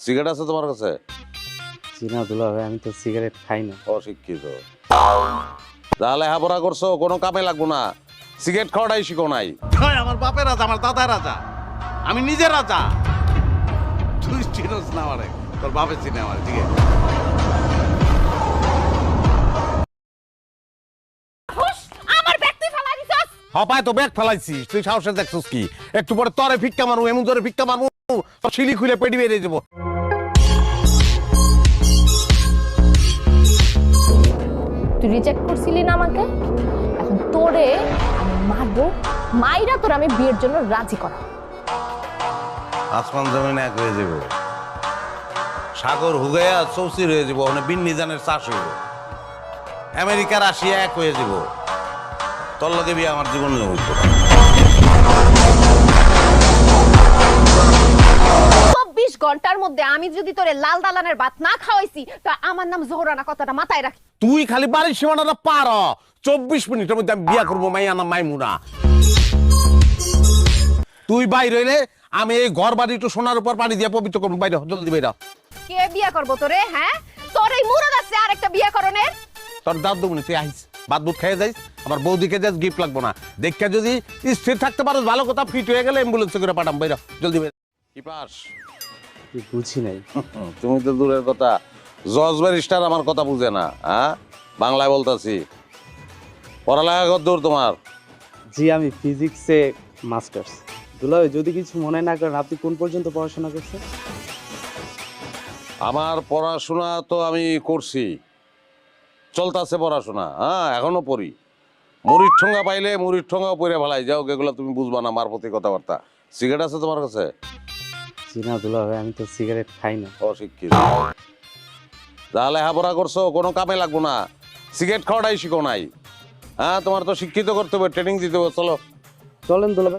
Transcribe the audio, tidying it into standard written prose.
Cigarette আছে তোমার কাছে? চিনা দুলা ভাই, আমি তো সিগারেট খাই না। অশিক্ষিত। যা লেখাপড়া করছো কোনো কামে লাগবো না, সিগারেট খাওয়াটাই শিখো নাই। আমার বাপের রাজা, আমার দাদার রাজা, আমি নিজে রাজা। তুই চিনোস না আমারে, তোর বাপে চিনে আমার, ঠিক আছে? হপায় তো ব্যাগ ফেলাইছিস, তুই সাহসে দেখছিস কি? একটু পরে তরে ভিক্ষা মারু, এমন জোরে ভিক্ষা মারু, তোর শিলি খুলে পেটি বেরিয়ে যাবো। তুই রিজেক্ট করছিলি না আমাকে, এখন তোরে আমি মারবো, মাইরা তোর আমি বিয়ের জন্য রাজি করা। আসমান জমিন এক হয়ে যাব, সাগর হুগাইয়া চৌচির হয়ে যাব, ওখানে বিন্নি জানের চাষ হইব, আমেরিকা রাশিয়া এক হয়ে যাব। তোর লগে বিয়ে আমার জীবন হইব। 24 ঘন্টার মধ্যে আমি যদি তোরে লাল দালানের ভাত না খাওয়াইছি, তা আমার নাম জোহরানা, কথাটা মাথায় রাখি। তুই খালি বাড়ির সীমানাটা পার হ। 24 মিনিটের মধ্যে আমি বিয়া করবো মাইয়া না মাইমুনা। তুই বাইর হইলে আমি এই ঘর বাড়ি একটু সোনার উপর পানি দিয়ে পবিত্র করবো। বাইরে হ, জলদি বাইরে হ। কে বিয়া করবো তোরে? হ্যাঁ, তোর এই মুরদ আছে আরেকটা বিয়া করনের? তোর দাঁত দেবো তুই আইস, ভাত বুট খেয়ে যাইস, আমার বৌদিকে যাস, গিফট লাগবো না। দেখা যদি স্থির থাকতে পারো ভালো কথা, ফিট হয়ে গেলে অ্যাম্বুলেন্সে করে পাঠাম। বাইরে হ, জলদি বাইরে। কি পাস? বুঝি নাই। তুমি তো দূরের কথা, জজ ব্যারিস্টার আমার কথা বুঝে না। হ্যাঁ, বাংলায় বলতাছি। পড়ালেখা কত দূর তোমার? জি, আমি ফিজিক্সে মাস্টার্স। দুলা ভাই, যদি কিছু মনে না করেন, আপনি কোন পর্যন্ত পড়াশোনা করছেন? আমার পড়াশোনা তো আমি করছি, চলতেছে পড়াশোনা। হ্যাঁ, এখনো পড়ি। মুড়ির ঠোঙ্গা পাইলে মুড়ির ঠোঙ্গাও পড়ে ভালাই যাও, এগুলো তুমি বুঝবা না। মার প্রতি কথাবার্তা। সিগারেট আছে তোমার কাছে? চিনা দুলা ভাই, আমি তো সিগারেট খাই না। অশিক্ষিত। যা লেখাপড়া করছো কোনো কামে লাগবো না, সিগারেট খাওয়াটাই শিখো নাই। হ্যাঁ, তোমার তো শিক্ষিত করতে হবে, ট্রেনিং দিতে হবে। চলো চলেন দুলা ভাই।